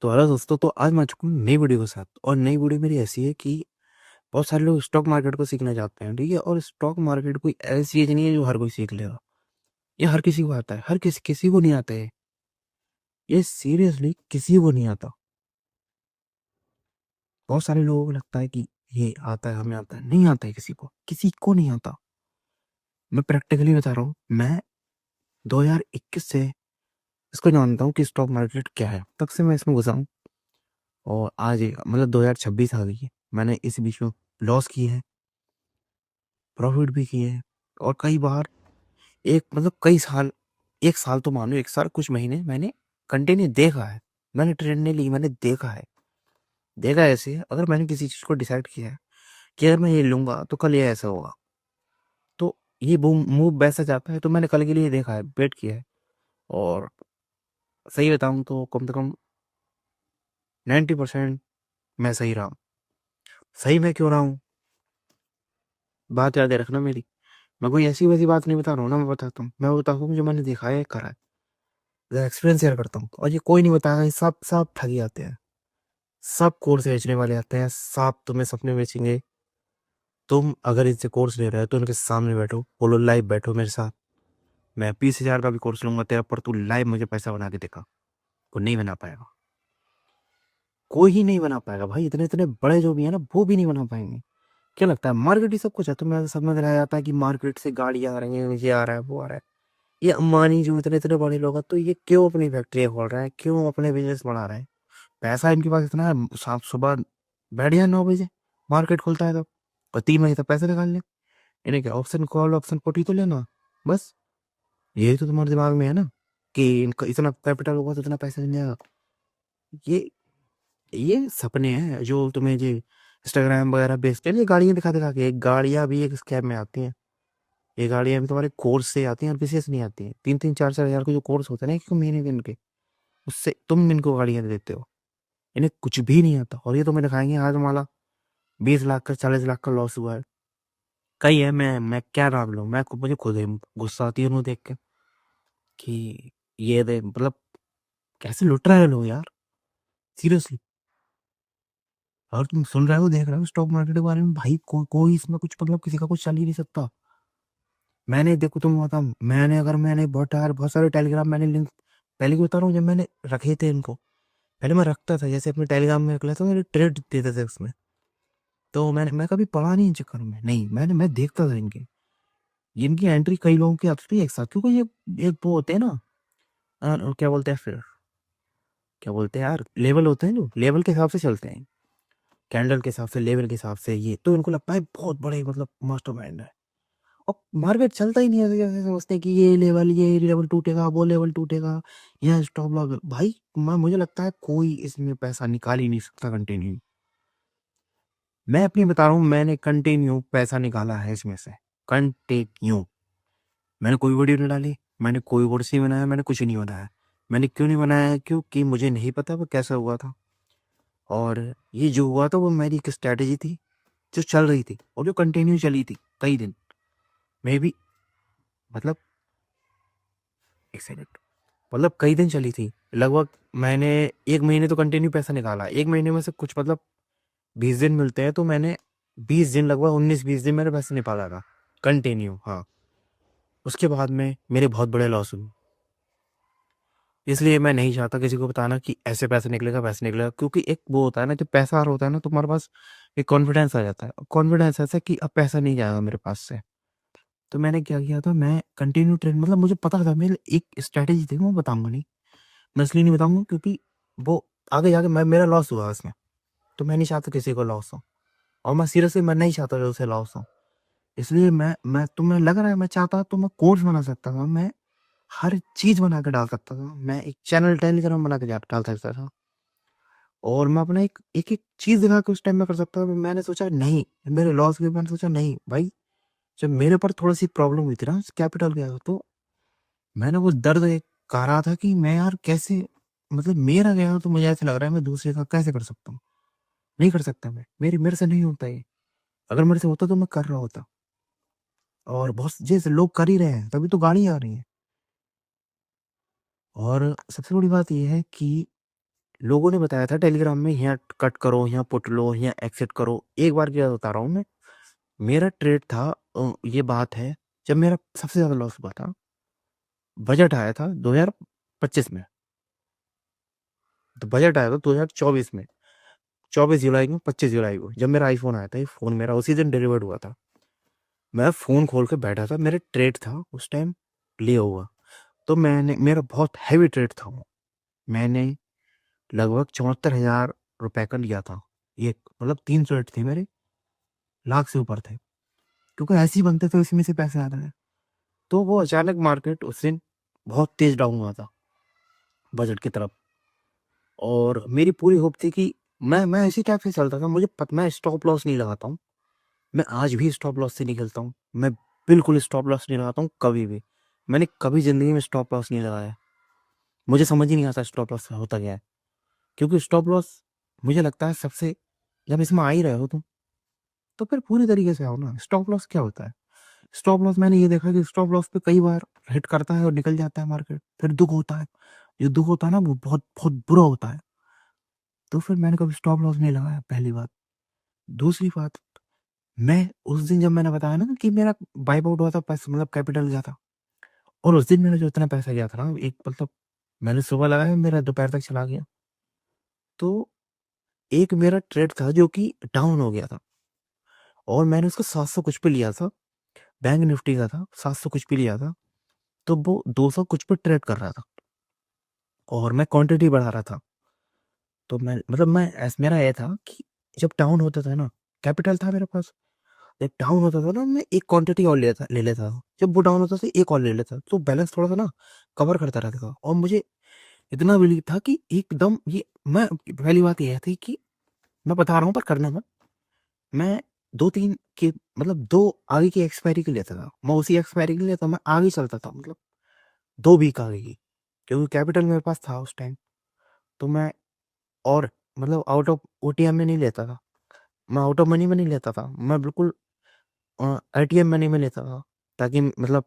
तो हेलो दोस्तों, तो आज मैं आ चुका हूँ नई वीडियो के साथ। और नई वीडियो मेरी ऐसी है कि बहुत सारे लोग स्टॉक मार्केट को सीखना चाहते हैं, ठीक है। और स्टॉक मार्केट कोई ऐसी चीज नहीं है जो हर कोई सीख लेगा। ये हर किसी को आता है, हर किसी को नहीं आता है। ये सीरियसली किसी को नहीं आता। बहुत सारे लोगों को लगता है कि ये आता है, हमें आता है। नहीं आता है, किसी को नहीं आता। मैं प्रैक्टिकली बता रहा हूँ। मैं 2021 से इसको जानता हूँ कि स्टॉक मार्केट क्या है। तब से मैं इसमें घुसा हूँ। और आज मतलब 2026 आ गई है, मैंने इस बीच में लॉस किए हैं, प्रॉफिट भी किए हैं। और कई बार एक मतलब कई साल, एक साल तो मानो, एक साल कुछ महीने मैंने कंटिन्यू देखा है। मैंने ट्रेंड नहीं ली, मैंने देखा है। देखा है ऐसे, अगर मैंने किसी चीज को डिसाइड किया है कि अगर मैं ये लूंगा तो कल ये ऐसा होगा, तो ये मूव वैसा जाता है, तो मैंने कल के लिए देखा है, वेट किया है। और सही बताऊं तो कम से कम 90% मैं सही रहा हूँ। सही मैं क्यों रहा हूँ, बात याद है रखना मेरी। मैं कोई ऐसी वैसी बात नहीं बता रहा हूँ ना, मैं बताता हूँ, मैं बताता हूँ जो मैंने देखा है, करा है, एक्सपीरियंस शेयर करता हूँ। और ये कोई नहीं बताएगा, ये सब सब ठगी आते हैं। सब कोर्स बेचने वाले आते हैं, सब तुम्हें सपने बेचेंगे। तुम अगर इनसे कोर्स ले रहे हो तो उनके सामने बैठो, बोलो लाइव बैठो मेरे साथ, मैं 20,000 का भी कोर्स लूंगा तेरा, पर तू लाइव मुझे पैसा बना के दिखा। वो नहीं बना पाएगा, कोई ही नहीं बना पाएगा भाई। इतने इतने बड़े जो भी है ना, वो भी नहीं बना पाएंगे। क्या लगता है मार्केट ही सब कुछ है? तुम्हें ऐसा समझ रहा जाता है कि मार्केट से गाड़ी आ रही है, ये आ रहा है, वो आ रहा है। ये अंबानी जो इतने इतने बड़े लोग हैं, तो ये क्यों अपनी फैक्ट्री खोल रहे हैं, क्यों अपने बिजनेस बढ़ा रहे हैं? पैसा इनके पास इतना है, साफ सुबह बैठ जाए 9 बजे, मार्केट खुलता है तो, और 3 महीने तक पैसे निकाल ले। इन्हें क्या ऑप्शन कॉल, ऑप्शन पुट ही तो लेना, बस। यही तो तुम्हारे दिमाग में है ना, कि इनका इतना कैपिटल होगा तो इतना पैसा नहीं आएगा। ये ये सपने हैं जो तुम्हें जो इंस्टाग्राम वगैरह बेचते हैं, ये गाड़ियां दिखा दिखा के। एक गाड़ियां भी एक स्कैम में आती हैं। ये गाड़ियां भी तुम्हारे कोर्स से आती हैं और किसी से नहीं आती हैं। 3-3 4-4 हज़ार के जो कोर्स होते हैं ना एक महीने के इनके, उससे तुम इनको गाड़ियां दे देते हो। इन्हें कुछ भी नहीं आता, और ये तुम्हें दिखाएंगे आज हमारा 20 लाख का, 40 लाख का लॉस हुआ है। कही है, मैं क्या नाम लूं, मुझे खुद ही गुस्सा आती है उन्हें देख के कि ये दे मतलब कैसे लुट रहे हैं लोग यार, सीरियसली। और तुम सुन रहे हो, देख रहे हो स्टॉक मार्केट के बारे में, भाई कोई इसमें कुछ मतलब किसी का कुछ चल ही नहीं सकता। मैंने देखो, तुम बताऊं, मैंने बहुत सारे टेलीग्राम मैंने लिंक, पहले की बता रहा हूँ, जब मैंने रखे थे इनको, पहले मैं रखता था, जैसे अपने टेलीग्राम में रख लेता था, मेरे ट्रेड देते थे उसमें। तो मैं कभी पढ़ा नहीं इन चक्कर में, नहीं, मैं देखता था इनके, इनकी एंट्री कई लोगों की आती थी एक साथ, क्योंकि ये एक वो होते हैं ना, क्या बोलते हैं फिर, क्या बोलते हैं यार, लेवल होते हैं, जो लेवल के हिसाब से चलते हैं, कैंडल के हिसाब से, लेवल के हिसाब से। ये तो इनको लगता है बहुत बड़े मतलब मास्टरमाइंड है। और मार्केट चलता ही नहीं है, जैसे समझते हैं कि ये लेवल टूटेगा, वो लेवल टूटेगा, यह स्टॉप लॉस। भाई मुझे लगता है कोई इसमें पैसा निकाल ही नहीं सकता कंटिन्यू। मैं अपनी बता रहा हूँ, मैंने कंटिन्यू पैसा निकाला है इसमें से, कंटिन्यू। मैंने कोई वीडियो नहीं डाली, मैंने कोई कोर्स नहीं बनाया, मैंने कुछ नहीं बनाया। मैंने क्यों नहीं बनाया? क्योंकि मुझे नहीं पता वो कैसा हुआ था। और ये जो हुआ था वो मेरी एक स्ट्रैटेजी थी, जो चल रही थी और जो कंटिन्यू चली थी कई दिन, मे बी, मतलब एक सेकंड, मतलब कई दिन चली थी लगभग। मैंने 1 महीने तो कंटिन्यू पैसा निकाला। 1 महीने में से कुछ मतलब 20 दिन मिलते हैं, तो मैंने 20 दिन, लगभग 19-20 दिन मैंने पैसे निकाला था कंटिन्यू, हाँ। उसके बाद में मेरे बहुत बड़े लॉस हुए। इसलिए मैं नहीं चाहता किसी को बताना कि ऐसे पैसे निकलेगा, वैसे निकलेगा, क्योंकि एक वो होता है ना, जब पैसा आ रहा होता है ना, तुम्हारे पास एक कॉन्फिडेंस आ जाता है। कॉन्फिडेंस ऐसा कि अब पैसा नहीं जाएगा मेरे पास से। तो मैंने क्या किया था, मैं कंटिन्यू ट्रेड, मतलब मुझे पता था मेरे एक स्ट्रैटेजी थी, मैं बताऊंगा नहीं, मैं इसलिए नहीं बताऊंगा क्योंकि वो आगे जाके मेरा लॉस हुआ उसमें। तो मैं नहीं चाहता किसी को लॉस हो, और मैं सीरियसली मैं नहीं चाहता कि उसे लॉस हो। इसलिए मैं तुम्हें लग रहा है, मैं चाहता तो मैं कोर्स बना सकता था, मैं हर चीज बना के डाल सकता था, मैं एक चैनल टेलीग्राम बना के डाल सकता था, और मैं अपना एक एक एक चीज दिखा के उस टाइम में कर सकता था। मैंने सोचा नहीं, मेरे लॉस के, मैंने सोचा नहीं भाई, जब मेरे पर थोड़ी सी प्रॉब्लम हुई थी ना कैपिटल गया, तो मैंने वो दर्द एक कह रहा था कि मैं यार कैसे, मतलब मेरा गया तो मुझे ऐसा लग रहा है मैं दूसरे का कैसे कर सकता हूँ। नहीं कर सकता मैं, मेरे से नहीं होता ये। अगर मेरे से होता तो मैं कर रहा होता। और बहुत जैसे लोग कर ही रहे हैं, तभी तो गाड़ी आ रही है। और सबसे बड़ी बात यह है कि लोगों ने बताया था टेलीग्राम में, यहाँ कट करो, यहाँ पुट लो, यहाँ एक्सेट करो। एक बार क्या बता रहा हूँ मैं, मेरा ट्रेड था, ये बात है जब मेरा सबसे ज़्यादा लॉस हुआ था। बजट आया था 2025 में, तो बजट आया था 2024 में, 24 जुलाई को, 25 जुलाई को, जब मेरा आईफोन आया था। ये फ़ोन मेरा उसी दिन डिलीवर्ड हुआ था। मैं फ़ोन खोल के बैठा था, मेरे ट्रेड था उस टाइम लिया हुआ। तो मैंने, मेरा बहुत हैवी ट्रेड था वो। मैंने लगभग 74,000 रुपए का लिया था। ये मतलब 3 ट्रेड थे मेरे, लाख से ऊपर थे, क्योंकि ऐसे ही बनते थे, उसी में से पैसे आ रहे हैं। तो वो अचानक मार्केट उस दिन बहुत तेज डाउन हुआ था बजट की तरफ, और मेरी पूरी होप थी कि मैं इसी टाइप से चलता था। मुझे मैं स्टॉप लॉस नहीं लगाता हूँ। मैं आज भी स्टॉप लॉस से नहीं खेलता हूँ। मैं बिल्कुल स्टॉप लॉस नहीं लगाता हूँ कभी भी। मैंने कभी ज़िंदगी में स्टॉप लॉस नहीं लगाया। मुझे समझ ही नहीं आता स्टॉप लॉस होता क्या है, क्योंकि स्टॉप लॉस मुझे लगता है सबसे, जब इसमें आ ही रहे हो तुम, तो फिर पूरी तरीके से आओ ना। स्टॉप लॉस क्या होता है? स्टॉप लॉस मैंने ये देखा कि स्टॉप लॉस पे कई बार हिट करता है और निकल जाता है मार्केट, फिर दुख होता है। जो दुख होता है ना, वो बहुत बहुत बुरा होता है। तो फिर मैंने कभी स्टॉप लॉस नहीं लगाया, पहली बात। दूसरी बात, मैं उस दिन जब मैंने बताया ना कि मेरा वाइप आउट हुआ था, पैसा मतलब कैपिटल गया था, और उस दिन मेरा जो इतना पैसा गया था ना, एक मतलब मैंने सुबह लगाया, मेरा दोपहर तक चला गया। तो एक मेरा ट्रेड था जो कि डाउन हो गया था, और मैंने उसको 700 कुछ पे लिया था। बैंक निफ्टी का था, 700 कुछ पे लिया था। तो वो 200 कुछ पे ट्रेड कर रहा था, और मैं क्वांटिटी बढ़ा रहा था। तो मैं मतलब मेरा ये था कि जब डाउन होता था ना, कैपिटल था मेरे पास, जब डाउन होता था ना, मैं एक क्वांटिटी और ले लेता था। जब वो डाउन होता था, एक और ले लेता, तो बैलेंस थोड़ा सा ना कवर करता रहता था। और मुझे इतना बिलीव था कि एकदम ये, मैं पहली बात ये थी कि मैं बता रहा हूँ पर करना मत। मैं 2-3 की मतलब 2 आगे की एक्सपायरी की लेता था, मैं उसी एक्सपायरी की लेता, मैं आगे चलता था, मतलब 2 वीक आगे की, क्योंकि कैपिटल मेरे पास था उस टाइम। तो मैं, और मतलब आउट ऑफ ओटीएम में नहीं लेता था, मैं आउट ऑफ मनी में नहीं लेता था, मैं बिल्कुल एटीएम मनी में लेता था, ताकि मतलब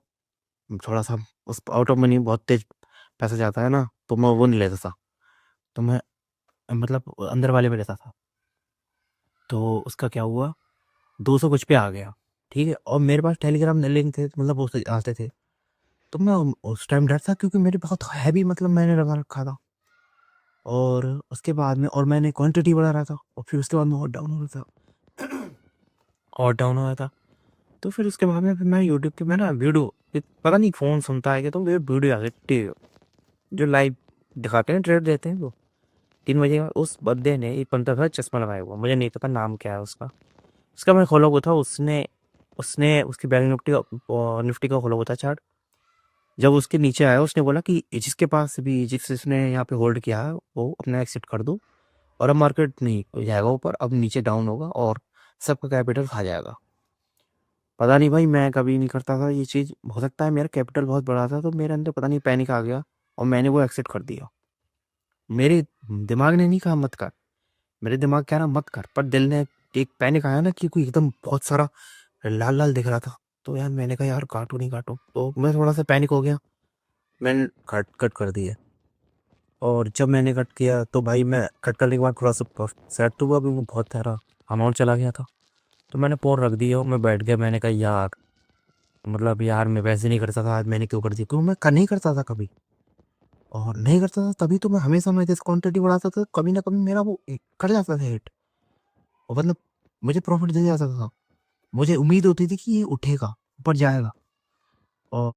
थोड़ा सा, उस आउट ऑफ मनी बहुत तेज पैसा जाता है ना, तो मैं वो नहीं लेता था। तो मैं मतलब अंदर वाले में लेता था। तो उसका क्या हुआ, 200 कुछ पे आ गया, ठीक है। और मेरे पास टेलीग्राम लिंक थे, मतलब वो आते थे। तो मैं उस टाइम डर था, क्योंकि मेरे बहुत हैवी मतलब मैंने लगा रखा था। और उसके बाद में, और मैंने क्वांटिटी बढ़ा रहा था, और फिर उसके बाद में और डाउन हो रहा था, और डाउन हो रहा था। तो फिर उसके बाद में फिर मैं यूट्यूब के, मैं ना वीडियो, पता नहीं फ़ोन सुनता है कि, तो मेरे वीडियो आ गई, जो लाइव दिखाते हैं, ट्रेड देते हैं वो, 3 बजे का। उस बंदे ने एक बंदा था चश्मा लगाया हुआ, मुझे नहीं पता नाम क्या है उसका। उसका मैं खोला हुआ था, उसने उसने उसकी बैंक निफ्टी का खोला हुआ था चार्ट। जब उसके नीचे आया, उसने बोला कि जिसके पास भी, जिसने यहाँ पे होल्ड किया है, वो अपना एक्सिट कर दो, और अब मार्केट नहीं हो जाएगा ऊपर, अब नीचे डाउन होगा, और सबका कैपिटल खा जाएगा। पता नहीं भाई, मैं कभी नहीं करता था ये चीज़। हो सकता है मेरा कैपिटल बहुत बड़ा था, तो मेरे अंदर पता नहीं पैनिक आ गया, और मैंने वो एक्सेप्ट कर दिया। मेरे दिमाग ने नहीं कहा मत कर, मेरे दिमाग कह रहा मत कर, पर दिल ने, एक पैनिक आया ना, कि कोई एकदम बहुत सारा लाल लाल दिख रहा था। तो यार मैंने कहा यार काटो नहीं काटो, तो मैं थोड़ा सा पैनिक हो गया, मैंने कट कट कर दिया। और जब मैंने कट किया, तो भाई मैं कट करने के बाद थोड़ा सा सेट हुआ, अभी वो बहुत सारा अमाउंट चला गया था। तो मैंने फ़ोन रख दिया और मैं बैठ गया। मैंने कहा यार, मतलब यार मैं वैसे नहीं करता था, आज मैंने क्यों कर दी, क्यों मैं नहीं करता था कभी, और नहीं करता था तभी तो मैं हमेशा, मैं जैसे क्वांटिटी बढ़ाता था, कभी ना कभी मेरा वो कर जाता था हिट, और मतलब मुझे प्रॉफिट दे जाता था। मुझे उम्मीद होती थी कि ये उठेगा, ऊपर जाएगा। और